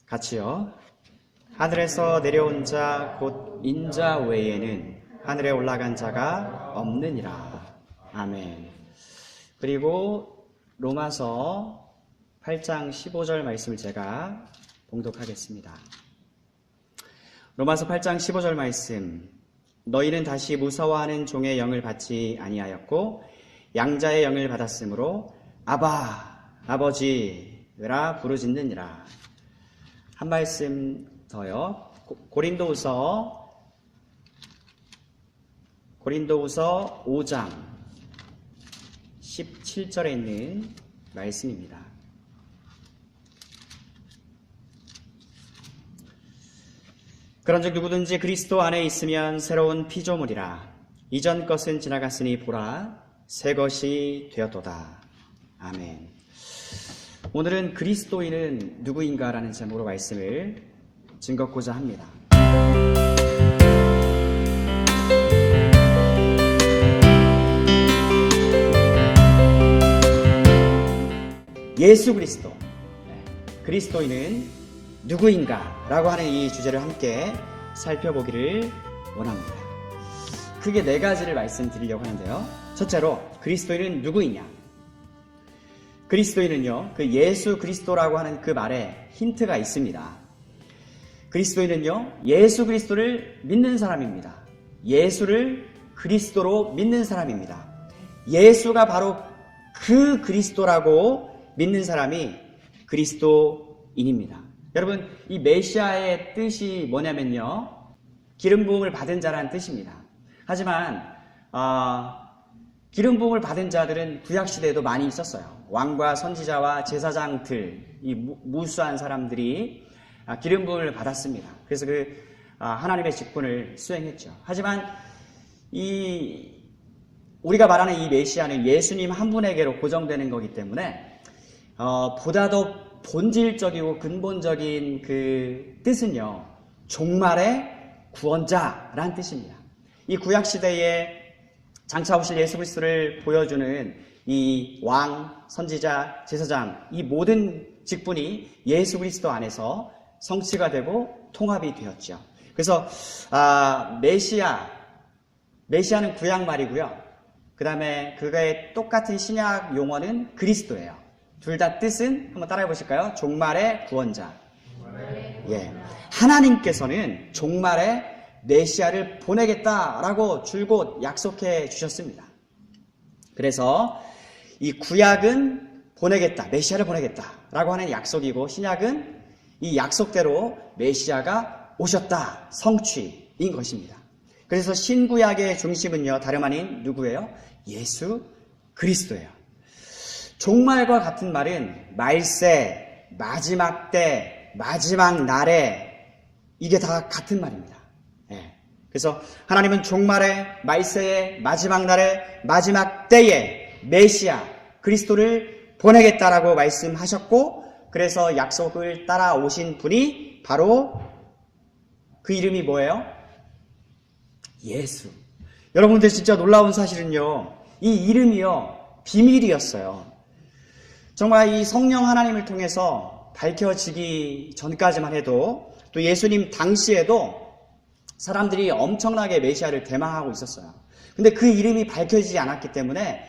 같이요. 하늘에서 내려온 자 곧 인자 외에는 하늘에 올라간 자가 없느니라. 아멘. 그리고 로마서 8장 15절 말씀을 제가 봉독하겠습니다. 로마서 8장 15절 말씀. 너희는 다시 무서워하는 종의 영을 받지 아니하였고 양자의 영을 받았으므로 아바 아버지라 부르짖느니라. 한 말씀 더요. 고린도후서 5장 17절에 있는 말씀입니다. 그런즉 누구든지 그리스도 안에 있으면 새로운 피조물이라. 이전 것은 지나갔으니 보라 새 것이 되었도다. 아멘. 오늘은 그리스도인은 누구인가라는 제목으로 말씀을 증거하고자 합니다. 예수 그리스도, 그리스도인은 누구인가? 라고 하는 이 주제를 함께 살펴보기를 원합니다. 크게 4가지를 말씀드리려고 하는데요. 첫째로 그리스도인은 누구이냐? 그리스도인은요, 그 예수 그리스도라고 하는 그 말에 힌트가 있습니다. 그리스도인은요, 예수 그리스도를 믿는 사람입니다. 예수를 그리스도로 믿는 사람입니다. 예수가 바로 그 그리스도라고 믿는 사람이 그리스도인입니다. 여러분, 이 메시아의 뜻이 뭐냐면요, 기름 부음을 받은 자라는 뜻입니다. 하지만 기름 부음을 받은 자들은 구약시대에도 많이 있었어요. 왕과 선지자와 제사장들, 이 무수한 사람들이 기름 부음을 받았습니다. 그래서 하나님의 직분을 수행했죠. 하지만 우리가 말하는 이 메시아는 예수님 한 분에게로 고정되는 거기 때문에 보다 더 본질적이고 근본적인 그 뜻은요, 종말의 구원자라는 뜻입니다. 이 구약시대에 장차 오실 예수 그리스도를 보여주는 이 왕, 선지자, 제사장, 이 모든 직분이 예수 그리스도 안에서 성취가 되고 통합이 되었죠. 그래서 메시아는 구약 말이고요. 그 다음에 그거의 똑같은 신약 용어는 그리스도예요. 둘 다 뜻은 한번 따라해 보실까요? 종말의 구원자. 예, 하나님께서는 종말에 메시아를 보내겠다라고 줄곧 약속해 주셨습니다. 그래서 이 구약은 보내겠다, 메시아를 보내겠다라고 하는 약속이고, 신약은 이 약속대로 메시아가 오셨다, 성취인 것입니다. 그래서 신구약의 중심은요, 다름 아닌 누구예요? 예수 그리스도예요. 종말과 같은 말은 말세, 마지막 때, 마지막 날에, 이게 다 같은 말입니다. 예. 그래서 하나님은 종말에, 말세에, 마지막 날에, 마지막 때에 메시아 그리스도를 보내겠다라고 말씀하셨고, 그래서 약속을 따라오신 분이 바로 그 이름이 뭐예요? 예수. 여러분들 진짜 놀라운 사실은요, 이 이름이요, 비밀이었어요. 정말 이 성령 하나님을 통해서 밝혀지기 전까지만 해도, 또 예수님 당시에도 사람들이 엄청나게 메시아를 대망하고 있었어요. 근데 그 이름이 밝혀지지 않았기 때문에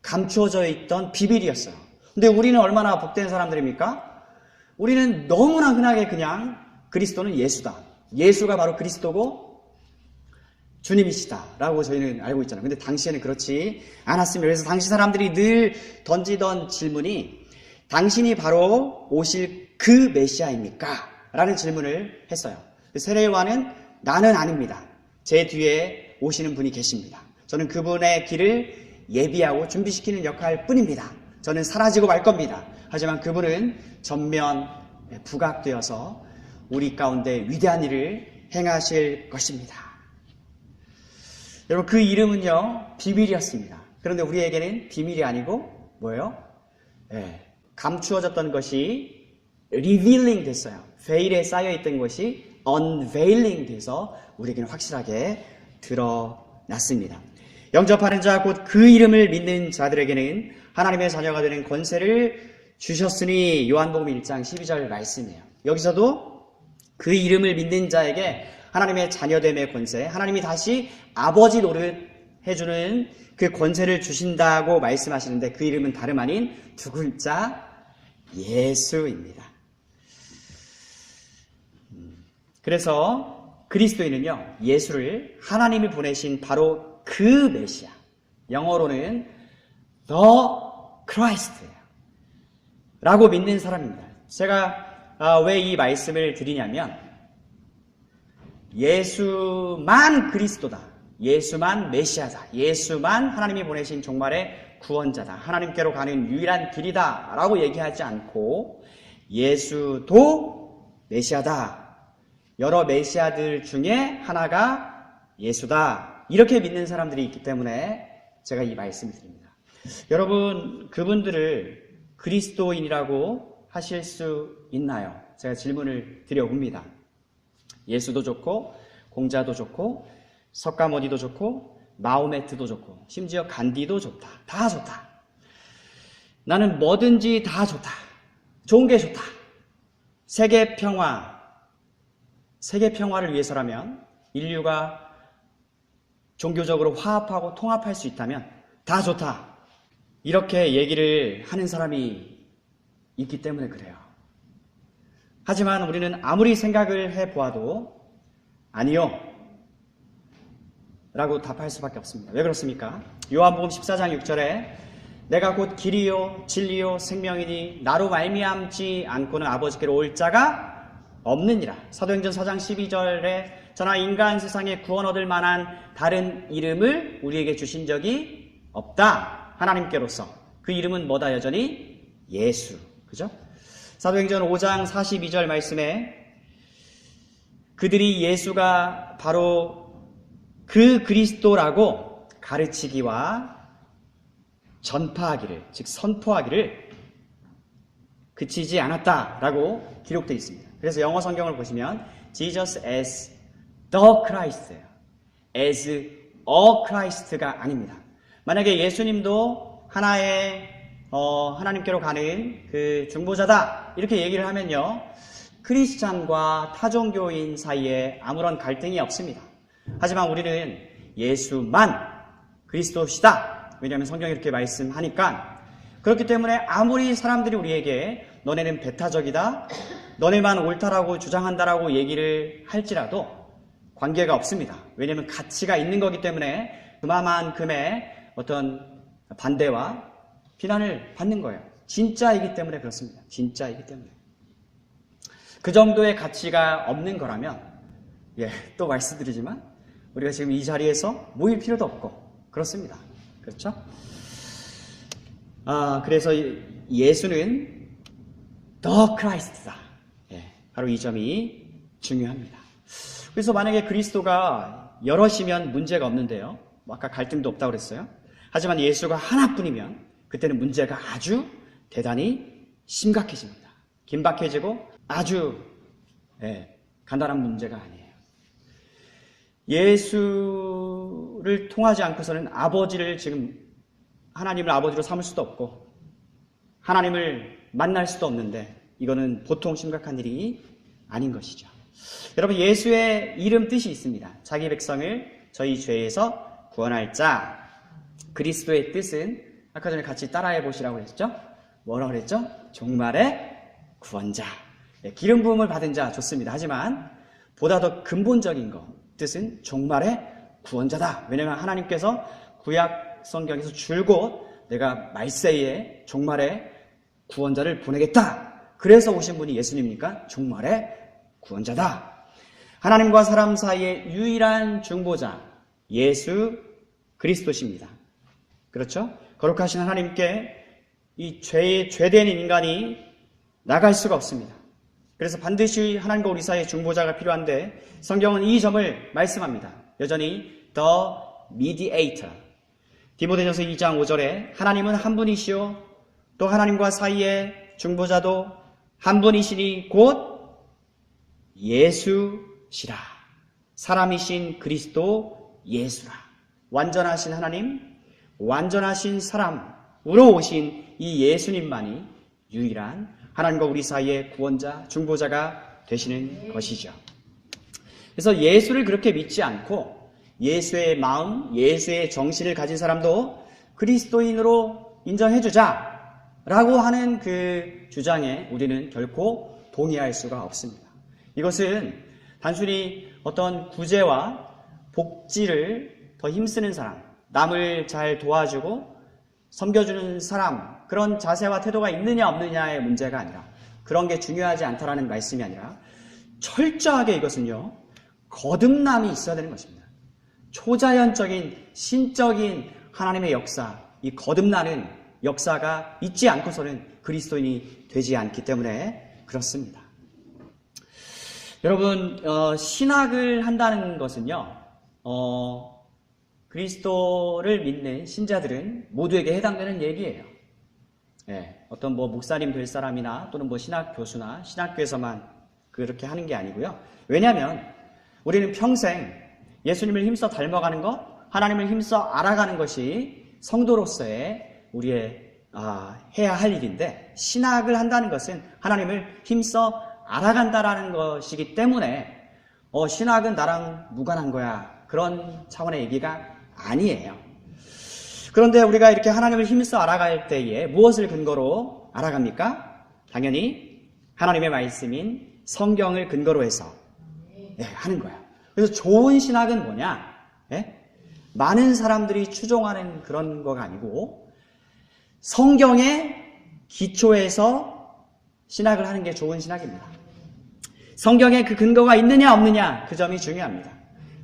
감추어져 있던 비밀이었어요. 근데 우리는 얼마나 복된 사람들입니까? 우리는 너무나 흔하게 그냥 그리스도는 예수다, 예수가 바로 그리스도고 주님이시다라고 저희는 알고 있잖아요. 근데 당시에는 그렇지 않았습니다. 그래서 당시 사람들이 늘 던지던 질문이, 당신이 바로 오실 그 메시아입니까? 라는 질문을 했어요. 세례요한은 나는 아닙니다. 제 뒤에 오시는 분이 계십니다. 저는 그분의 길을 예비하고 준비시키는 역할 뿐입니다. 저는 사라지고 말 겁니다. 하지만 그분은 전면 부각되어서 우리 가운데 위대한 일을 행하실 것입니다. 여러분, 그 이름은요, 비밀이었습니다. 그런데 우리에게는 비밀이 아니고 뭐예요? 감추어졌던 것이 revealing 됐어요. 베일에 쌓여있던 것이 unveiling 돼서 우리에게는 확실하게 드러났습니다. 영접하는 자, 곧 그 이름을 믿는 자들에게는 하나님의 자녀가 되는 권세를 주셨으니 요한복음 1장 12절 말씀이에요. 여기서도 그 이름을 믿는 자에게 하나님의 자녀됨의 권세, 하나님이 다시 아버지 노릇 해주는 그 권세를 주신다고 말씀하시는데 그 이름은 다름 아닌 두 글자 예수입니다. 그래서 그리스도인은요, 예수를 하나님이 보내신 바로 그 메시아, 영어로는 The Christ예요. 라고 믿는 사람입니다. 제가 왜 이 말씀을 드리냐면 예수만 그리스도다, 예수만 메시아다, 예수만 하나님이 보내신 종말의 구원자다, 하나님께로 가는 유일한 길이다 라고 얘기하지 않고 예수도 메시아다, 여러 메시아들 중에 하나가 예수다, 이렇게 믿는 사람들이 있기 때문에 제가 이 말씀을 드립니다. 여러분, 그분들을 그리스도인이라고 하실 수 있나요? 제가 질문을 드려봅니다. 예수도 좋고 공자도 좋고 석가모니도 좋고 마호메트도 좋고 심지어 간디도 좋다. 다 좋다. 나는 뭐든지 다 좋다. 좋은 게 좋다. 세계 평화를 위해서라면, 인류가 종교적으로 화합하고 통합할 수 있다면 다 좋다. 이렇게 얘기를 하는 사람이 있기 때문에 그래요. 하지만 우리는 아무리 생각을 해보아도 아니요 라고 답할 수밖에 없습니다. 왜 그렇습니까? 요한복음 14장 6절에 내가 곧 길이요 진리요 생명이니 나로 말미암지 않고는 아버지께로 올 자가 없느니라. 사도행전 4장 12절에 저나 인간 세상에 구원 얻을 만한 다른 이름을 우리에게 주신 적이 없다. 하나님께로서. 그 이름은 뭐다? 여전히 예수. 그죠? 사도행전 5장 42절 말씀에 그들이 예수가 바로 그 그리스도라고 가르치기와 전파하기를, 즉 선포하기를 그치지 않았다라고 기록되어 있습니다. 그래서 영어 성경을 보시면 Jesus as the Christ예요. as a Christ가 아닙니다. 만약에 예수님도 하나의 하나님께로 가는 그 중보자다 이렇게 얘기를 하면요, 크리스찬과 타종교인 사이에 아무런 갈등이 없습니다. 하지만 우리는 예수만 그리스도시다. 왜냐하면 성경이 이렇게 말씀하니까. 그렇기 때문에 아무리 사람들이 우리에게 너네는 배타적이다, 너네만 옳다라고 주장한다라고 얘기를 할지라도 관계가 없습니다. 왜냐하면 가치가 있는 거기 때문에 그만큼의 어떤 반대와 비난을 받는 거예요. 진짜이기 때문에 그렇습니다. 진짜이기 때문에. 그 정도의 가치가 없는 거라면, 또 말씀드리지만 우리가 지금 이 자리에서 모일 필요도 없고 그렇습니다. 그렇죠? 그래서 예수는 The Christ다. 바로 이 점이 중요합니다. 그래서 만약에 그리스도가 여럿이면 문제가 없는데요. 아까 갈등도 없다고 그랬어요. 하지만 예수가 하나뿐이면 그때는 문제가 아주 대단히 심각해집니다. 긴박해지고 아주 간단한 문제가 아니에요. 예수를 통하지 않고서는 하나님을 아버지로 삼을 수도 없고 하나님을 만날 수도 없는데 이거는 보통 심각한 일이 아닌 것이죠. 여러분, 예수의 이름 뜻이 있습니다. 자기 백성을 저희 죄에서 구원할 자. 그리스도의 뜻은 아까 전에 같이 따라해 보시라고 했죠? 뭐라고 그랬죠? 종말의 구원자. 기름 부음을 받은 자 좋습니다. 하지만 보다 더 근본적인 뜻은 종말의 구원자다. 왜냐하면 하나님께서 구약 성경에서 줄곧 내가 말세에 종말의 구원자를 보내겠다. 그래서 오신 분이 예수님이니까 종말의 구원자다. 하나님과 사람 사이의 유일한 중보자 예수 그리스도십니다. 그렇죠? 거룩하신 하나님께 이 죄된 인간이 나갈 수가 없습니다. 그래서 반드시 하나님과 우리 사이에 중보자가 필요한데 성경은 이 점을 말씀합니다. 여전히 The Mediator. 디모데전서 2장 5절에 하나님은 한 분이시요 또 하나님과 사이에 중보자도 한 분이시니 곧 예수시라. 사람이신 그리스도 예수라. 완전하신 하나님, 완전하신 사람으로 오신 이 예수님만이 유일한 하나님과 우리 사이의 구원자, 중보자가 되시는 것이죠. 그래서 예수를 그렇게 믿지 않고 예수의 마음, 예수의 정신을 가진 사람도 그리스도인으로 인정해주자라고 하는 그 주장에 우리는 결코 동의할 수가 없습니다. 이것은 단순히 어떤 구제와 복지를 더 힘쓰는 사람, 남을 잘 도와주고 섬겨주는 사람, 그런 자세와 태도가 있느냐 없느냐의 문제가 아니라, 그런 게 중요하지 않다라는 말씀이 아니라 철저하게 이것은요, 거듭남이 있어야 되는 것입니다. 초자연적인 신적인 하나님의 역사, 이 거듭나는 역사가 있지 않고서는 그리스도인이 되지 않기 때문에 그렇습니다. 여러분, 신학을 한다는 것은요, 그리스도를 믿는 신자들은 모두에게 해당되는 얘기예요. 예, 어떤 목사님 될 사람이나 또는 신학 교수나 신학교에서만 그렇게 하는 게 아니고요. 왜냐하면 우리는 평생 예수님을 힘써 닮아가는 것, 하나님을 힘써 알아가는 것이 성도로서의 우리의 해야 할 일인데, 신학을 한다는 것은 하나님을 힘써 알아간다라는 것이기 때문에 신학은 나랑 무관한 거야, 그런 차원의 얘기가 아니에요. 그런데 우리가 이렇게 하나님을 힘써 알아갈 때에 무엇을 근거로 알아갑니까? 당연히 하나님의 말씀인 성경을 근거로 해서 하는 거예요. 그래서 좋은 신학은 뭐냐? 많은 사람들이 추종하는 그런 거가 아니고 성경의 기초에서 신학을 하는 게 좋은 신학입니다. 성경에 그 근거가 있느냐 없느냐, 그 점이 중요합니다.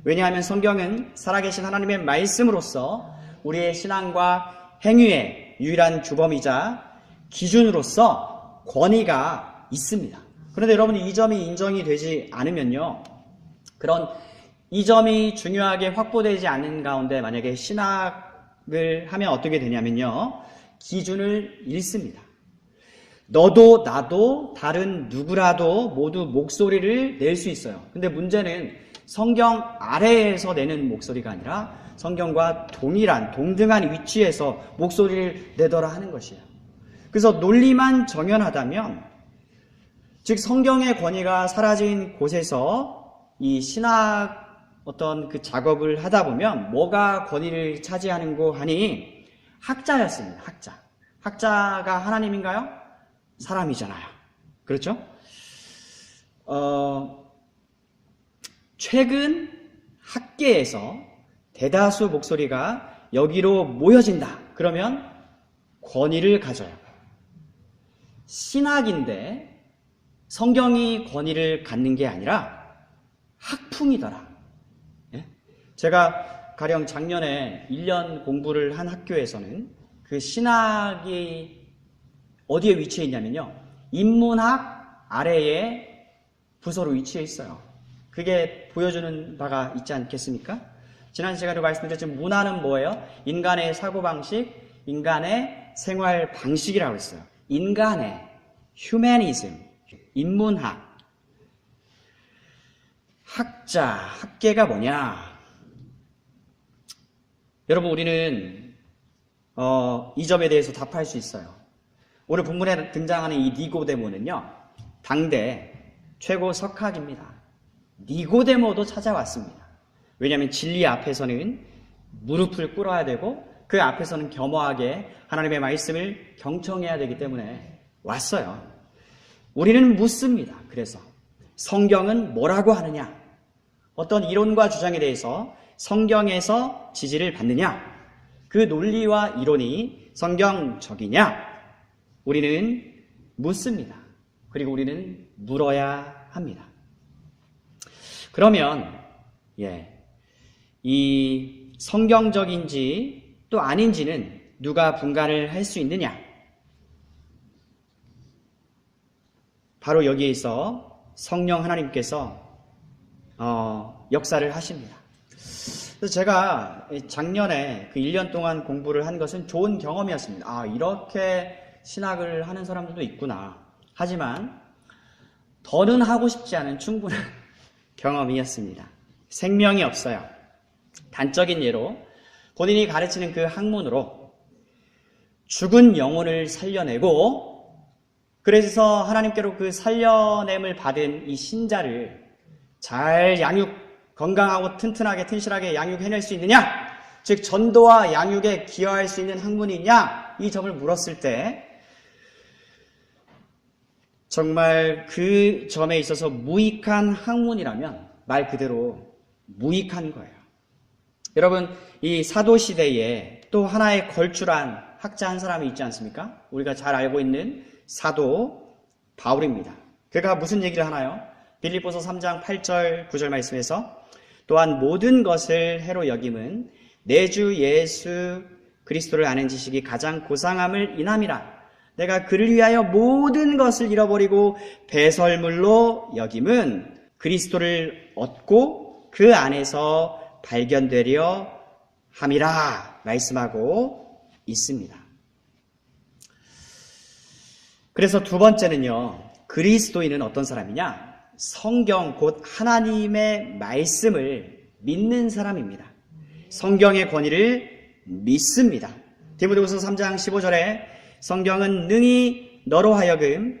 왜냐하면 성경은 살아계신 하나님의 말씀으로서 우리의 신앙과 행위의 유일한 주범이자 기준으로서 권위가 있습니다. 그런데 여러분, 이 점이 인정이 되지 않으면요, 그런 이 점이 중요하게 확보되지 않는 가운데 만약에 신학을 하면 어떻게 되냐면요, 기준을 잃습니다. 너도 나도 다른 누구라도 모두 목소리를 낼 수 있어요. 근데 문제는 성경 아래에서 내는 목소리가 아니라 성경과 동등한 위치에서 목소리를 내더라 하는 것이에요. 그래서 논리만 정연하다면, 즉 성경의 권위가 사라진 곳에서 이 신학 어떤 그 작업을 하다 보면 뭐가 권위를 차지하는고 하니, 학자였습니다. 학자가 하나님인가요? 사람이잖아요. 그렇죠? 최근 학계에서 대다수 목소리가 여기로 모여진다. 그러면 권위를 가져요. 신학인데 성경이 권위를 갖는 게 아니라 학풍이더라. 제가 가령 작년에 1년 공부를 한 학교에서는 그 신학이 어디에 위치해 있냐면요, 인문학 아래에 부서로 위치해 있어요. 그게 보여주는 바가 있지 않겠습니까? 지난 시간에 말씀드렸지만 문화는 뭐예요? 인간의 사고방식, 인간의 생활 방식이라고 했어요. 인간의 휴머니즘, 인문학. 학계가 뭐냐? 여러분, 우리는 이 점에 대해서 답할 수 있어요. 오늘 본문에 등장하는 이 니고데모는요, 당대 최고 석학입니다. 니고데모도 찾아왔습니다. 왜냐하면 진리 앞에서는 무릎을 꿇어야 되고 그 앞에서는 겸허하게 하나님의 말씀을 경청해야 되기 때문에 왔어요. 우리는 묻습니다. 그래서 성경은 뭐라고 하느냐? 어떤 이론과 주장에 대해서 성경에서 지지를 받느냐? 그 논리와 이론이 성경적이냐? 우리는 묻습니다. 그리고 우리는 물어야 합니다. 그러면 이 성경적인지 또 아닌지는 누가 분간을 할 수 있느냐? 바로 여기에 있어 성령 하나님께서 역사를 하십니다. 그래서 제가 작년에 그 1년 동안 공부를 한 것은 좋은 경험이었습니다. 이렇게 신학을 하는 사람들도 있구나. 하지만 더는 하고 싶지 않은 충분한 경험이었습니다. 생명이 없어요. 단적인 예로 본인이 가르치는 그 학문으로 죽은 영혼을 살려내고 그래서 하나님께로 그 살려냄을 받은 이 신자를 잘 건강하고 튼튼하게 튼실하게 양육해낼 수 있느냐? 즉 전도와 양육에 기여할 수 있는 학문이냐? 이 점을 물었을 때 정말 그 점에 있어서 무익한 학문이라면 말 그대로 무익한 거예요. 여러분, 이 사도시대에 또 하나의 걸출한 학자 한 사람이 있지 않습니까? 우리가 잘 알고 있는 사도 바울입니다. 그가 무슨 얘기를 하나요? 빌립보서 3장 8절 9절 말씀에서 또한 모든 것을 해로 여김은 내 주 예수 그리스도를 아는 지식이 가장 고상함을 인함이라. 내가 그를 위하여 모든 것을 잃어버리고 배설물로 여김은 그리스도를 얻고 그 안에서 발견되려 함이라 말씀하고 있습니다. 그래서 두 번째는요, 그리스도인은 어떤 사람이냐? 성경 곧 하나님의 말씀을 믿는 사람입니다. 성경의 권위를 믿습니다. 디모데후서 3장 15절에 성경은 능히 너로 하여금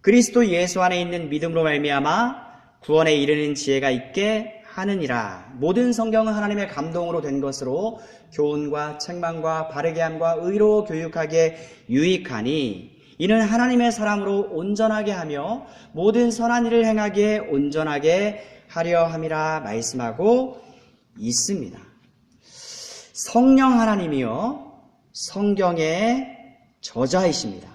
그리스도 예수 안에 있는 믿음으로 말미암아 구원에 이르는 지혜가 있게 하느니라. 모든 성경은 하나님의 감동으로 된 것으로 교훈과 책망과 바르게 함과 의로 교육하게 유익하니 이는 하나님의 사람으로 온전하게 하며 모든 선한 일을 행하기에 온전하게 하려 함이라 말씀하고 있습니다. 성령 하나님이요 성경의 저자이십니다.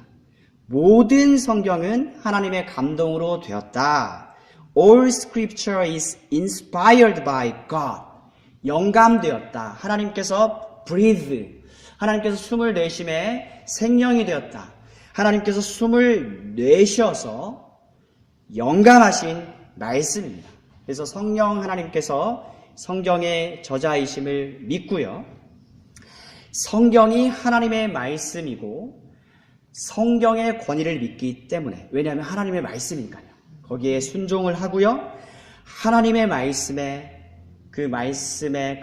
모든 성경은 하나님의 감동으로 되었다. All scripture is inspired by God. 영감되었다. 하나님께서 breathe. 하나님께서 숨을 내심에 생명이 되었다. 하나님께서 숨을 내셔서 영감하신 말씀입니다. 그래서 성령 하나님께서 성경의 저자이심을 믿고요. 성경이 하나님의 말씀이고 성경의 권위를 믿기 때문에, 왜냐하면 하나님의 말씀이니까요. 거기에 순종을 하고요. 하나님의 말씀의 그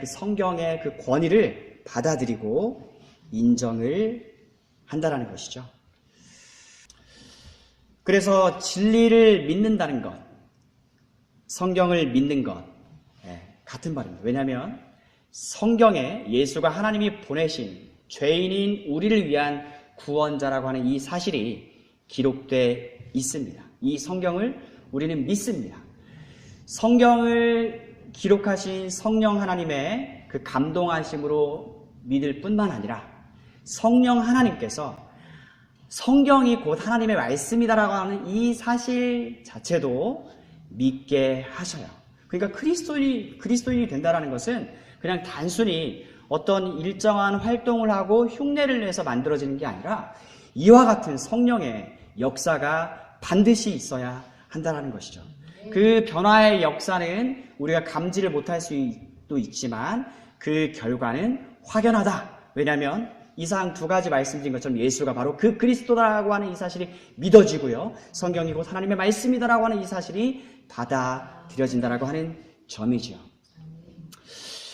성경의 그 권위를 받아들이고 인정을 한다라는 것이죠. 그래서 진리를 믿는다는 것, 성경을 믿는 것, 같은 말입니다. 왜냐하면 성경에 예수가 하나님이 보내신 죄인인 우리를 위한 구원자라고 하는 이 사실이 기록되어 있습니다. 이 성경을 우리는 믿습니다. 성경을 기록하신 성령 하나님의 그 감동하심으로 믿을 뿐만 아니라 성령 하나님께서 성경이 곧 하나님의 말씀이다라고 하는 이 사실 자체도 믿게 하셔요. 그러니까 그리스도인이 된다는 것은 그냥 단순히 어떤 일정한 활동을 하고 흉내를 내서 만들어지는 게 아니라 이와 같은 성령의 역사가 반드시 있어야 한다는 것이죠. 그 변화의 역사는 우리가 감지를 못할 수도 있지만 그 결과는 확연하다. 왜냐하면 이상 두 가지 말씀드린 것처럼 예수가 바로 그 그리스도라고 하는 이 사실이 믿어지고요. 성경이 곧 하나님의 말씀이다라고 하는 이 사실이 받아들여진다라고 하는 점이죠.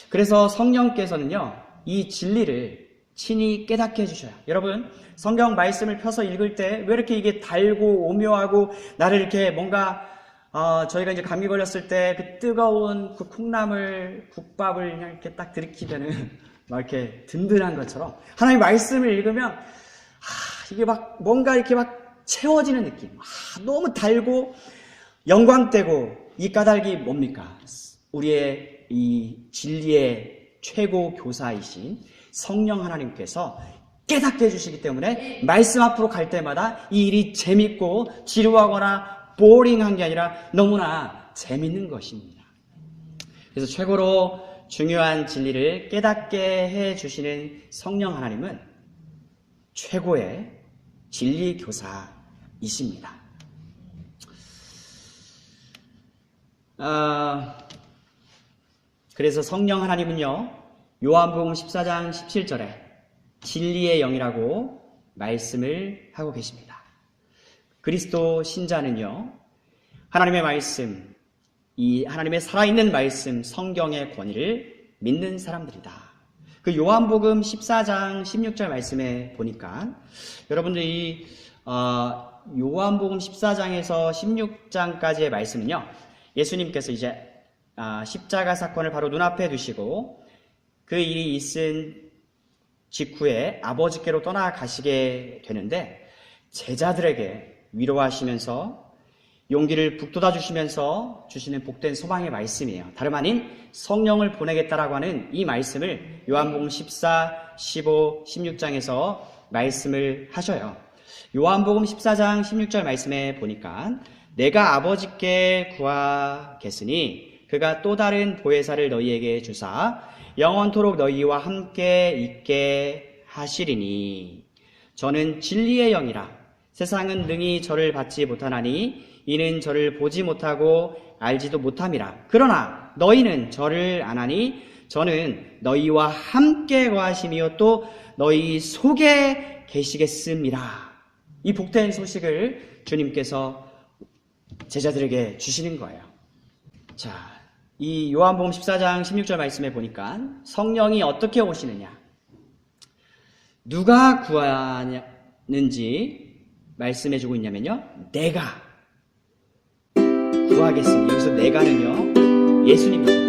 그래서 성령께서는요, 이 진리를 친히 깨닫게 해주셔요. 여러분, 성경 말씀을 펴서 읽을 때 왜 이렇게 이게 달고 오묘하고 나를 이렇게 뭔가 저희가 이제 감기 걸렸을 때 그 뜨거운 그 콩나물 국밥을 그냥 이렇게 딱 들이키면은 막 이렇게 든든한 것처럼 하나님의 말씀을 읽으면 이게 막 뭔가 이렇게 막 채워지는 느낌. 너무 달고 영광되고, 이 까닭이 뭡니까? 우리의 이 진리의 최고 교사이신 성령 하나님께서 깨닫게 해주시기 때문에 말씀 앞으로 갈 때마다 이 일이 재밌고 지루하거나 보링한 게 아니라 너무나 재밌는 것입니다. 그래서 최고로 중요한 진리를 깨닫게 해주시는 성령 하나님은 최고의 진리 교사이십니다. 그래서 성령 하나님은요, 요한복음 14장 17절에 진리의 영이라고 말씀을 하고 계십니다. 그리스도 신자는요, 하나님의 말씀, 이 하나님의 살아있는 말씀, 성경의 권위를 믿는 사람들이다. 그 요한복음 14장 16절 말씀에 보니까 여러분들이 요한복음 14장에서 16장까지의 말씀은요, 예수님께서 이제 십자가 사건을 바로 눈앞에 두시고 그 일이 있은 직후에 아버지께로 떠나가시게 되는데, 제자들에게 위로하시면서 용기를 북돋아 주시면서 주시는 복된 소망의 말씀이에요. 다름 아닌 성령을 보내겠다라고 하는 이 말씀을 요한복음 14, 15, 16장에서 말씀을 하셔요. 요한복음 14장 16절 말씀에 보니까 내가 아버지께 구하겠으니 그가 또 다른 보혜사를 너희에게 주사 영원토록 너희와 함께 있게 하시리니 저는 진리의 영이라. 세상은 능히 저를 받지 못하나니 이는 저를 보지 못하고 알지도 못함이라. 그러나 너희는 저를 아나니 저는 너희와 함께 거하시며 또 너희 속에 계시겠습니다. 이 복된 소식을 주님께서 제자들에게 주시는 거예요. 자, 이 요한복음 14장 16절 말씀에 보니까 성령이 어떻게 오시느냐, 누가 구하는지 말씀해주고 있냐면요, 내가 구하겠으니, 여기서 내가는요 예수님이십니다.